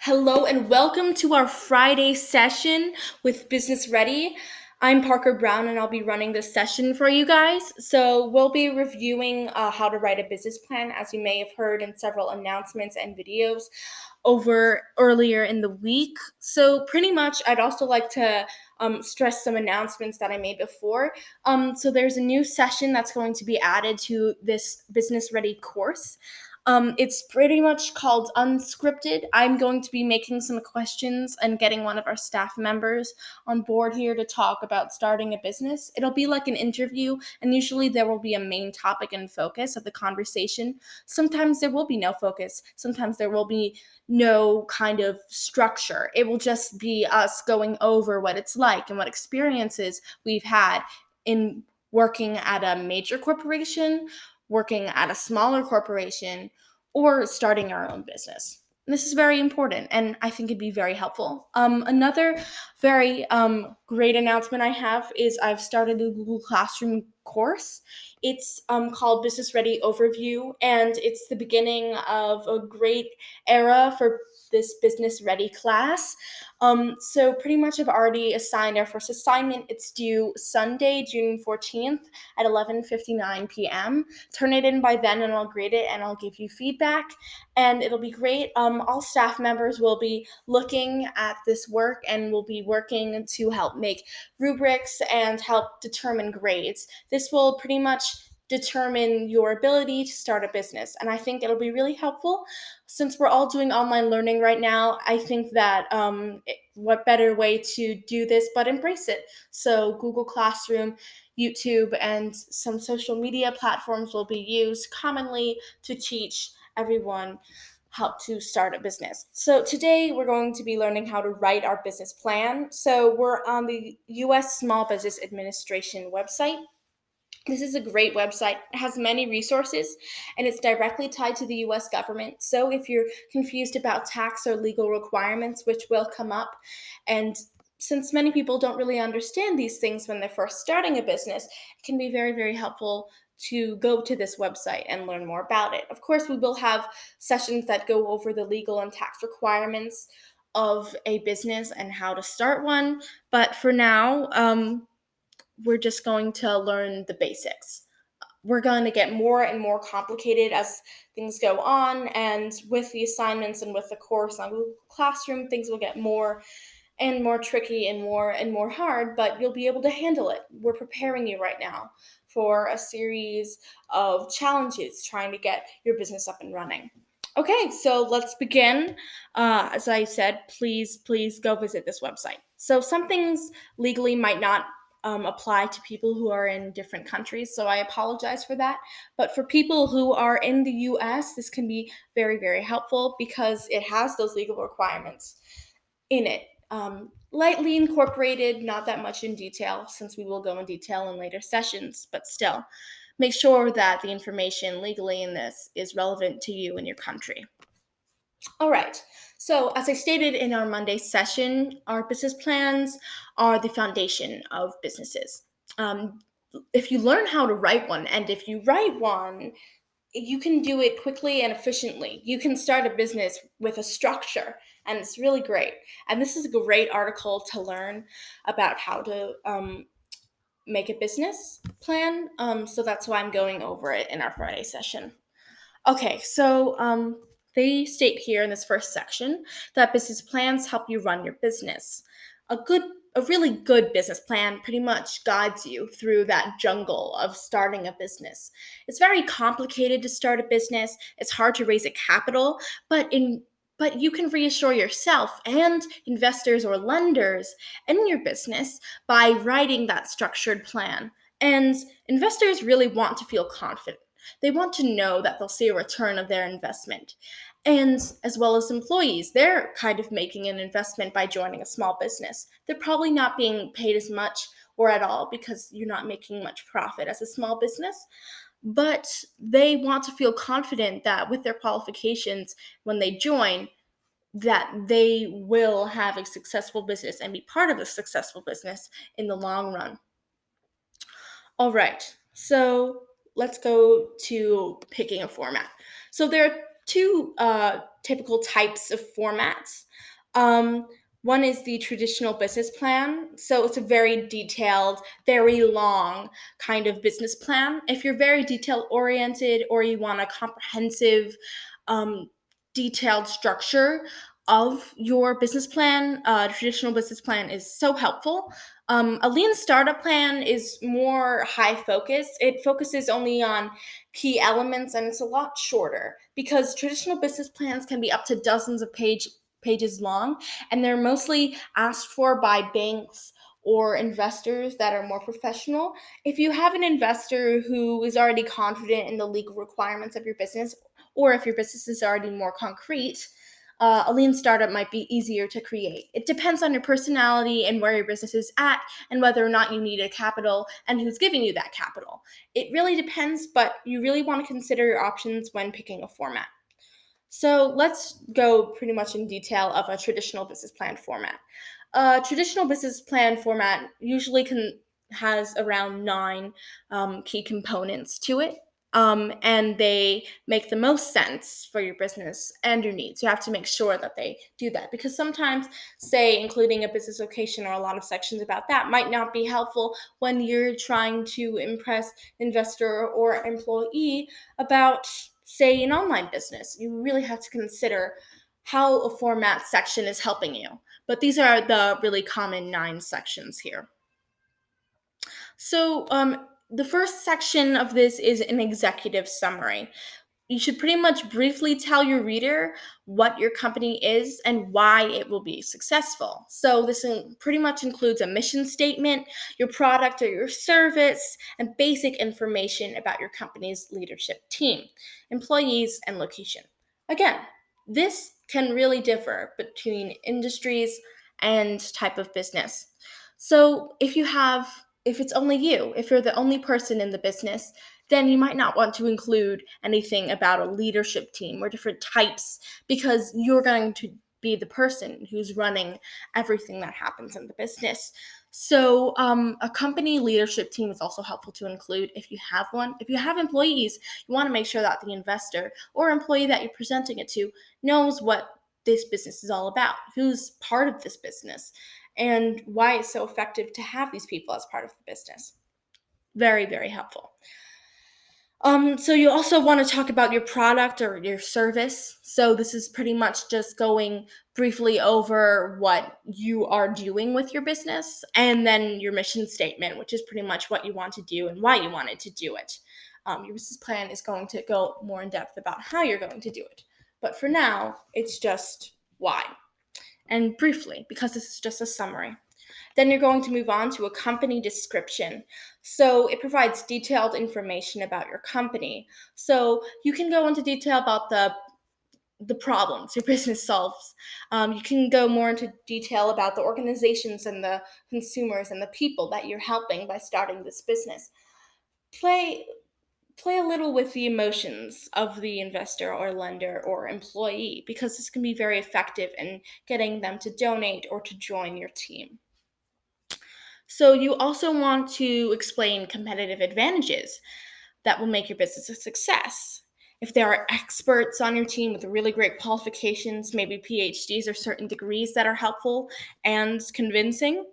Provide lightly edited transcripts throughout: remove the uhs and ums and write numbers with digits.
Hello and welcome to our Friday session with Business Ready. I'm Parker Brown and I'll be running this session for you guys. So we'll be reviewing how to write a business plan, as you may have heard in several announcements and videos over earlier in the week. So pretty much I'd also like to stress some announcements that I made before. So there's a new session that's going to be added to this Business Ready course. It's pretty much called Unscripted. I'm going to be making some questions and getting one of our staff members on board here to talk about starting a business. It'll be like an interview, and usually there will be a main topic and focus of the conversation. Sometimes there will be no focus. Sometimes there will be no kind of structure. It will just be us going over what it's like and what experiences we've had in working at a major corporation, working at a smaller corporation, or starting our own business. This is very important, and I think it'd be very helpful. Another very great announcement I have is I've started a Google Classroom course. It's called Business Ready Overview, and it's the beginning of a great era for this Business Ready class. So pretty much I've already assigned our first assignment. It's due Sunday, June 14th at 11:59 p.m. Turn it in by then and I'll grade it and I'll give you feedback, and it'll be great. All staff members will be looking at this work and will be working to help make rubrics and help determine grades. This will pretty much determine your ability to start a business, and I think it'll be really helpful. Since we're all doing online learning right now, I think that what better way to do this but embrace it. So Google Classroom, YouTube, and some social media platforms will be used commonly to teach everyone how to start a business. So today we're going to be learning how to write our business plan. So we're on the US Small Business Administration website. This is a great website. It has many resources and it's directly tied to the US government. So if you're confused about tax or legal requirements, which will come up, and since many people don't really understand these things when they're first starting a business, it can be very, very helpful to go to this website and learn more about it. Of course, we will have sessions that go over the legal and tax requirements of a business and how to start one. But for now, we're just going to learn the basics. We're going to get more and more complicated as things go on, and with the assignments and with the course on Google Classroom, things will get more and more tricky and more hard, but you'll be able to handle it. We're preparing you right now for a series of challenges trying to get your business up and running. Okay, so let's begin. As I said, please go visit this website. So some things legally might not apply to people who are in different countries, so I apologize for that. But for people who are in the US, this can be very, very helpful because it has those legal requirements in it. Lightly incorporated, not that much in detail, since we will go in detail in later sessions, but still, make sure that the information legally in this is relevant to you and your country. All right, so as I stated in our Monday session, our business plans are the foundation of businesses. If you learn how to write one, and if you write one, you can do it quickly and efficiently. You can start a business with a structure, and it's really great. And this is a great article to learn about how to make a business plan. So that's why I'm going over it in our Friday session. Okay, so they state here in this first section that business plans help you run your business. A really good business plan pretty much guides you through that jungle of starting a business. It's very complicated to start a business. It's hard to raise a capital, but you can reassure yourself and investors or lenders in your business by writing that structured plan. And investors really want to feel confident. They want to know that they'll see a return of their investment. And as well as employees, they're kind of making an investment by joining a small business. They're probably not being paid as much or at all because you're not making much profit as a small business. But they want to feel confident that with their qualifications, when they join, that they will have a successful business and be part of a successful business in the long run. All right, so let's go to picking a format. So there are two typical types of formats. Um, One is the traditional business plan. So it's a very detailed, very long kind of business plan. If you're very detail oriented or you want a comprehensive, um, detailed structure of your business plan, traditional business plan is so helpful. A lean startup plan is more high focus. It focuses only on key elements and it's a lot shorter because traditional business plans can be up to dozens of pages long and they're mostly asked for by banks or investors that are more professional. If you have an investor who is already confident in the legal requirements of your business, or if your business is already more concrete, a lean startup might be easier to create. It depends on your personality and where your business is at, and whether or not you need a capital and who's giving you that capital. It really depends, but you really want to consider your options when picking a format. So let's go pretty much in detail of a traditional business plan format. A traditional business plan format usually has around nine key components to it. And they make the most sense for your business and your needs. You have to make sure that they do that because sometimes, say, including a business location or a lot of sections about that might not be helpful when you're trying to impress investor or employee about, say, an online business. You really have to consider how a format section is helping you. But these are the really common nine sections here. So, the first section of this is an executive summary. You should pretty much briefly tell your reader what your company is and why it will be successful. So, this pretty much includes a mission statement, your product or your service, and basic information about your company's leadership team, employees, and location. Again, this can really differ between industries and type of business. So, if it's only you, if you're the only person in the business, then you might not want to include anything about a leadership team or different types because you're going to be the person who's running everything that happens in the business. So, a company leadership team is also helpful to include if you have one. If you have employees, you want to make sure that the investor or employee that you're presenting it to knows what this business is all about, who's part of this business, and why it's so effective to have these people as part of the business. Very, very helpful. So you also want to talk about your product or your service. So this is pretty much just going briefly over what you are doing with your business, and then your mission statement, which is pretty much what you want to do and why you wanted to do it. Your business plan is going to go more in depth about how you're going to do it. But for now, it's just why. And briefly, because this is just a summary. Then you're going to move on to a company description. So it provides detailed information about your company. So you can go into detail about the problems your business solves. You can go more into detail about the organizations and the consumers and the people that you're helping by starting this business. Play play a little with the emotions of the investor or lender or employee because this can be very effective in getting them to donate or to join your team. So you also want to explain competitive advantages that will make your business a success. If there are experts on your team with really great qualifications, maybe PhDs or certain degrees that are helpful and convincing,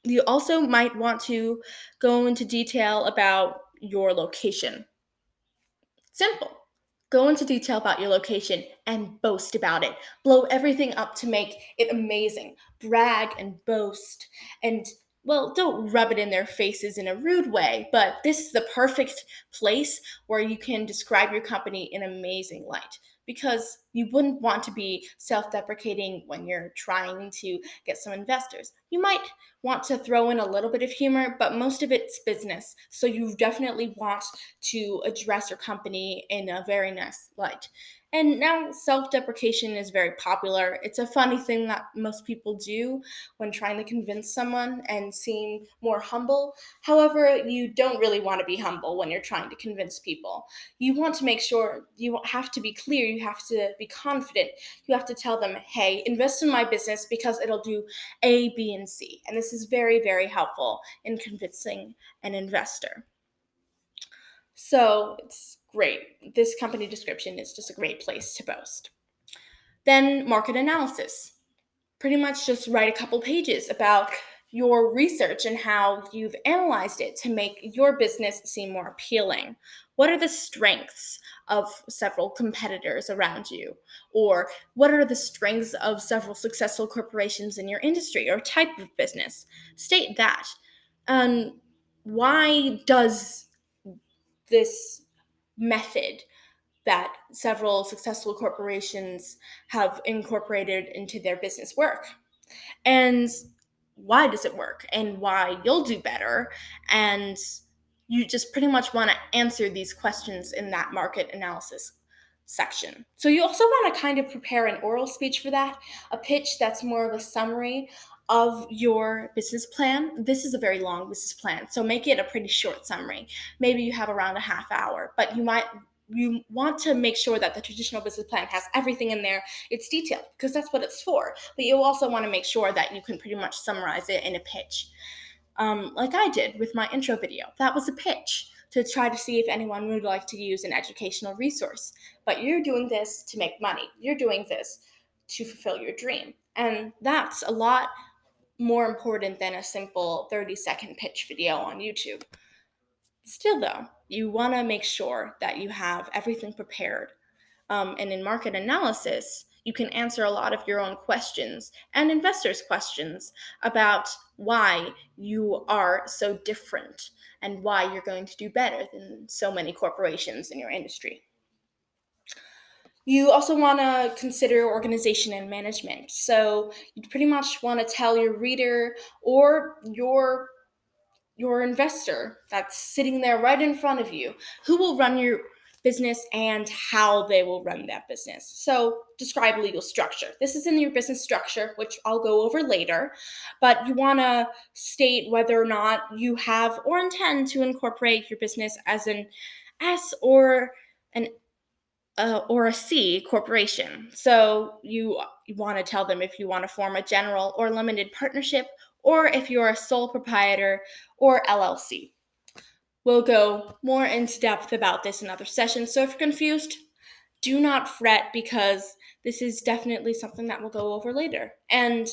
you also might want to go into detail about your location. Simple. Go into detail about your location and boast about it. Blow everything up to make it amazing. Brag and boast. And, well, don't rub it in their faces in a rude way, but this is the perfect place where you can describe your company in amazing light because you wouldn't want to be self deprecating when you're trying to get some investors. You might want to throw in a little bit of humor, but most of it's business. So you definitely want to address your company in a very nice light. And now self deprecation is very popular. It's a funny thing that most people do when trying to convince someone and seem more humble. However, you don't really want to be humble when you're trying to convince people. You want to make sure you have to be clear, you have to be confident. You have to tell them, hey, invest in my business because it'll do A, B, and C. And this is very, very helpful in convincing an investor. So it's great. This company description is just a great place to boast. Then market analysis. Pretty much just write a couple pages about your research and how you've analyzed it to make your business seem more appealing. What are the strengths of several competitors around you? Or what are the strengths of several successful corporations in your industry or type of business? State that. Why does this method that several successful corporations have incorporated into their business work? And why does it work? And why you'll do better? And you just pretty much want to answer these questions in that market analysis section. So you also want to kind of prepare an oral speech for that, a pitch that's more of a summary of your business plan. This is a very long business plan, so make it a pretty short summary. Maybe you have around a half hour, but you want to make sure that the traditional business plan has everything in there. It's detailed because that's what it's for. But you also want to make sure that you can pretty much summarize it in a pitch. Like I did with my intro video. That was a pitch to try to see if anyone would like to use an educational resource. But you're doing this to make money. You're doing this to fulfill your dream. And that's a lot more important than a simple 30-second pitch video on YouTube. Still, though, you want to make sure that you have everything prepared. And in market analysis, you can answer a lot of your own questions and investors' questions about why you are so different and why you're going to do better than so many corporations in your industry. You also want to consider organization and management. So you pretty much want to tell your reader or your investor that's sitting there right in front of you who will run your business and how they will run that business. So describe legal structure. This is in your business structure, which I'll go over later, but you want to state whether or not you have or intend to incorporate your business as an S or a C corporation. So you want to tell them if you want to form a general or limited partnership, or if you're a sole proprietor or LLC. We'll go more into depth about this in other sessions. So if you're confused, do not fret, because this is definitely something that we'll go over later. And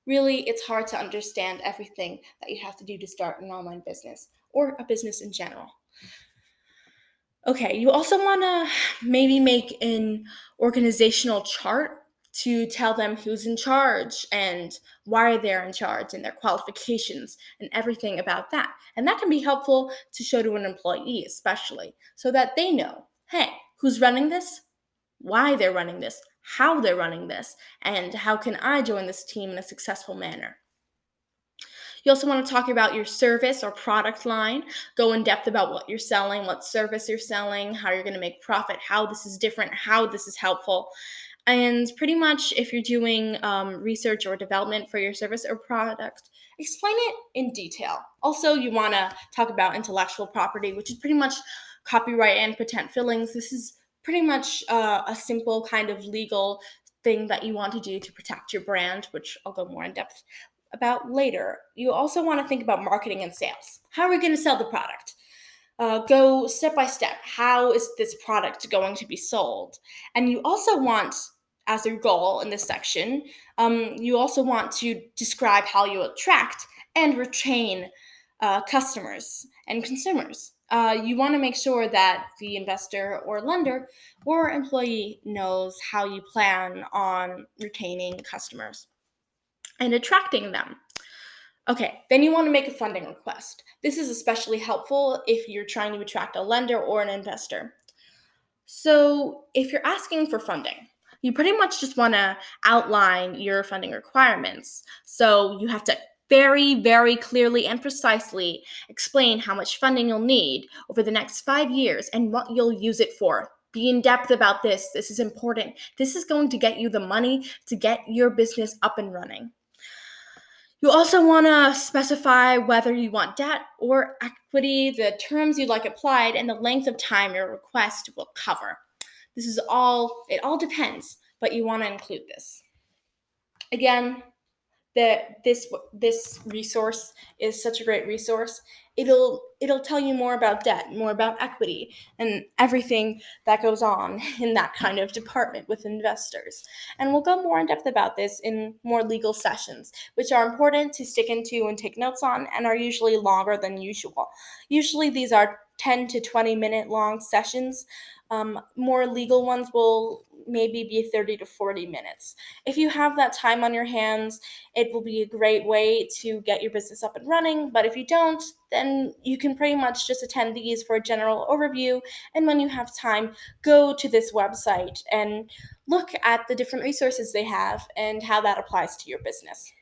really, it's hard to understand everything that you have to do to start an online business or a business in general. Okay, you also want to maybe make an organizational chart to tell them who's in charge and why they're in charge and their qualifications and everything about that. And that can be helpful to show to an employee, especially, so that they know, hey, who's running this, why they're running this, how they're running this, and how can I join this team in a successful manner. You also want to talk about your service or product line, go in depth about what you're selling, what service you're selling, how you're going to make profit, how this is different, how this is helpful. And pretty much if you're doing research or development for your service or product, explain it in detail. Also, you want to talk about intellectual property, which is pretty much copyright and patent fillings. This is pretty much a simple kind of legal thing that you want to do to protect your brand, which I'll go more in depth about later. You also want to think about marketing and sales. How are we going to sell the product? Go step by step. How is this product going to be sold? And you also want, as your goal in this section, you also want to describe how you attract and retain customers and consumers. You want to make sure that the investor or lender or employee knows how you plan on retaining customers and attracting them. Okay, then you want to make a funding request. This is especially helpful if you're trying to attract a lender or an investor. So if you're asking for funding, you pretty much just want to outline your funding requirements. So you have to very, very clearly and precisely explain how much funding you'll need over the next 5 years and what you'll use it for. Be in depth about this. This is important. This is going to get you the money to get your business up and running. You also want to specify whether you want debt or equity, the terms you'd like applied, and the length of time your request will cover. It all depends, but you want to include this. Again, that this resource is such a great resource. It'll tell you more about debt, more about equity, and everything that goes on in that kind of department with investors. And we'll go more in depth about this in more legal sessions, which are important to stick into and take notes on, and are usually longer than usual. Usually these are 10 to 20-minute long sessions. More legal ones will maybe be 30 to 40 minutes. If you have that time on your hands, it will be a great way to get your business up and running. But if you don't, then you can pretty much just attend these for a general overview. And when you have time, go to this website and look at the different resources they have and how that applies to your business.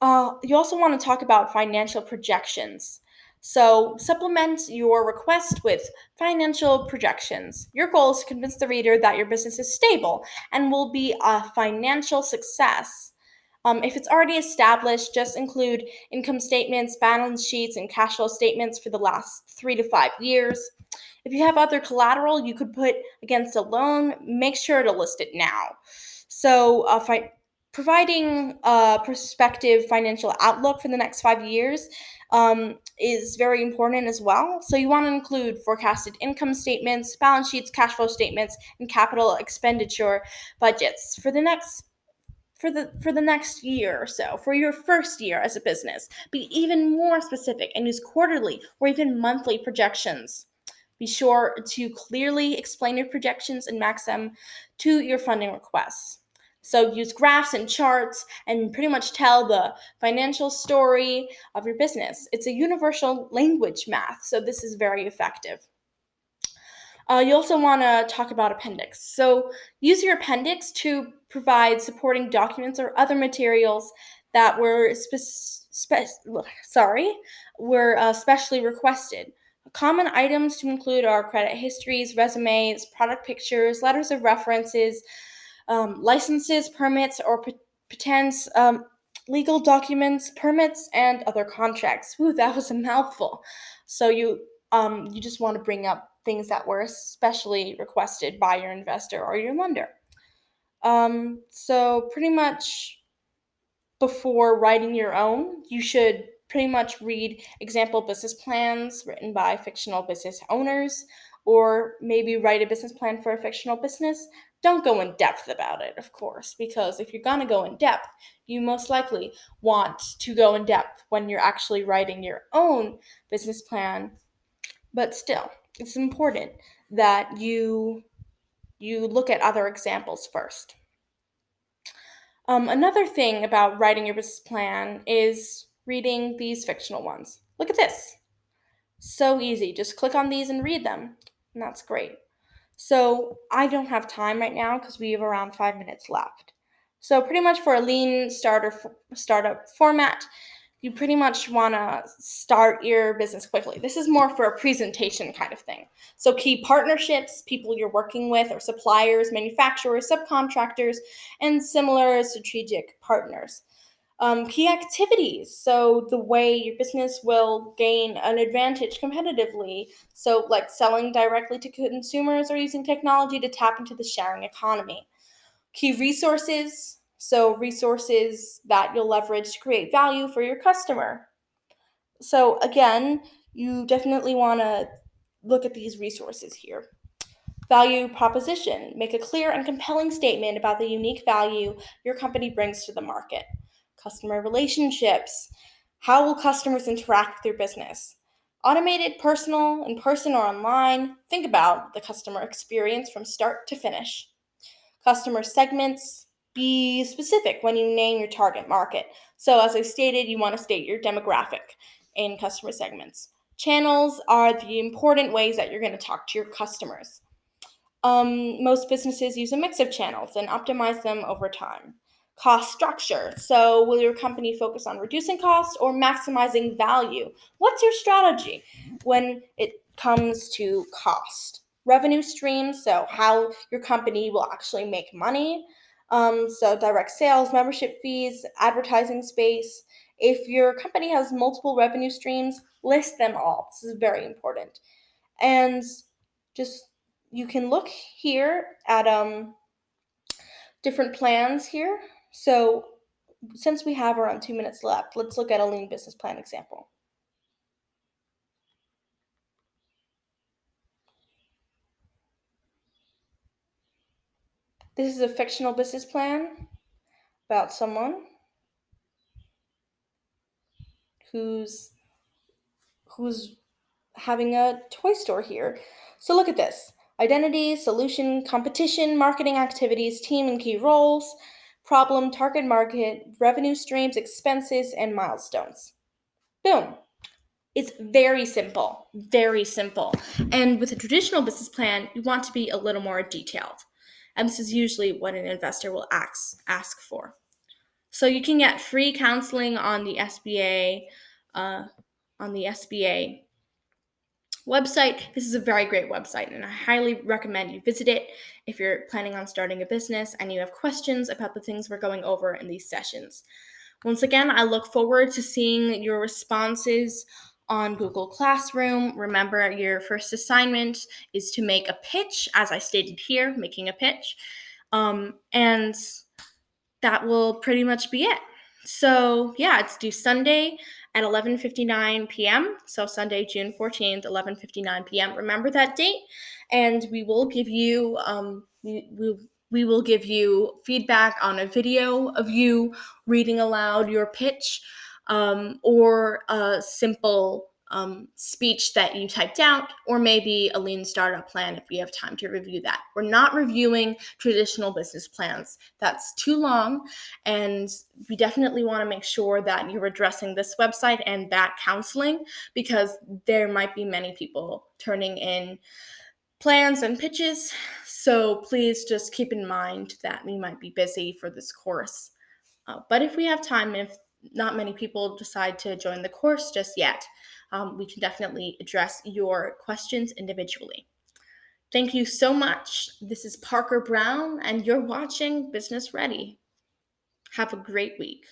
You also want to talk about financial projections. So, supplement your request with financial projections. Your goal is to convince the reader that your business is stable and will be a financial success. If it's already established, just include income statements, balance sheets, and cash flow statements for the last 3 to 5 years. If you have other collateral you could put against a loan, make sure to list it now. So, providing a prospective financial outlook for the next 5 years is very important as well. So you want to include forecasted income statements, balance sheets, cash flow statements, and capital expenditure budgets for the next year or so, for your first year as a business. Be even more specific and use quarterly or even monthly projections. Be sure to clearly explain your projections and match them to your funding requests. So use graphs and charts and pretty much tell the financial story of your business. It's a universal language math, so this is very effective. You also want to talk about Appendix. So use your Appendix to provide supporting documents or other materials that were specially requested. Common items to include are credit histories, resumes, product pictures, letters of references, licenses, permits, or patents, legal documents, permits, and other contracts. Ooh, that was a mouthful. So you just want to bring up things that were especially requested by your investor or your lender. So pretty much before writing your own, you should pretty much read example business plans written by fictional business owners, or maybe write a business plan for a fictional business. Don't go in depth about it, of course, because if you're going to go in depth, you most likely want to go in depth when you're actually writing your own business plan. But still, it's important that you look at other examples first. Another thing about writing your business plan is reading these fictional ones. Look at this. So easy. Just click on these and read them. And that's great. So I don't have time right now because we have around 5 minutes left. So pretty much for a lean startup format, you pretty much want to start your business quickly. This is more for a presentation kind of thing. So key partnerships, people you're working with, or suppliers, manufacturers, subcontractors, and similar strategic partners. Key activities, so the way your business will gain an advantage competitively, so like selling directly to consumers or using technology to tap into the sharing economy. Key resources, so resources that you'll leverage to create value for your customer. So again, you definitely want to look at these resources here. Value proposition. Make a clear and compelling statement about the unique value your company brings to the market. Customer relationships. How will customers interact with your business? Automated, personal, in person or online. Think about the customer experience from start to finish. Customer segments. Be specific when you name your target market. So, as I stated, you want to state your demographic in customer segments. Channels are the important ways that you're going to talk to your customers. Most businesses use a mix of channels and optimize them over time. Cost structure. So, will your company focus on reducing costs or maximizing value? What's your strategy when it comes to cost? Revenue streams. So, how your company will actually make money. So, direct sales, membership fees, advertising space. If your company has multiple revenue streams, list them all. This is very important. And just you can look here at different plans here. So since we have around 2 minutes left, let's look at a lean business plan example. This is a fictional business plan about someone who's having a toy store here. So look at this: identity, solution, competition, marketing activities, team and key roles, problem, target market, revenue streams, expenses, and milestones. Boom. It's very simple, very simple. And with a traditional business plan, you want to be a little more detailed. And this is usually what an investor will ask for. So you can get free counseling on the SBA, website. This is a very great website, and I highly recommend you visit it if you're planning on starting a business and you have questions about the things we're going over in these sessions. Once again, I look forward to seeing your responses on Google Classroom. Remember, your first assignment is to make a pitch, as I stated here, making a pitch. And that will pretty much be it. So yeah, it's due Sunday at 11:59 p.m. So Sunday, June 14th, 11:59 p.m. Remember that date, and we will give you we will give you feedback on a video of you reading aloud your pitch, or a simple speech that you typed out, or maybe a lean startup plan if we have time to review that. We're not reviewing traditional business plans. That's too long, and we definitely want to make sure that you're addressing this website and that counseling, because there might be many people turning in plans and pitches. So please just keep in mind that we might be busy for this course. But if we have time, and if not many people decide to join the course just yet, we can definitely address your questions individually. Thank you so much. This is Parker Brown, and you're watching Business Ready. Have a great week.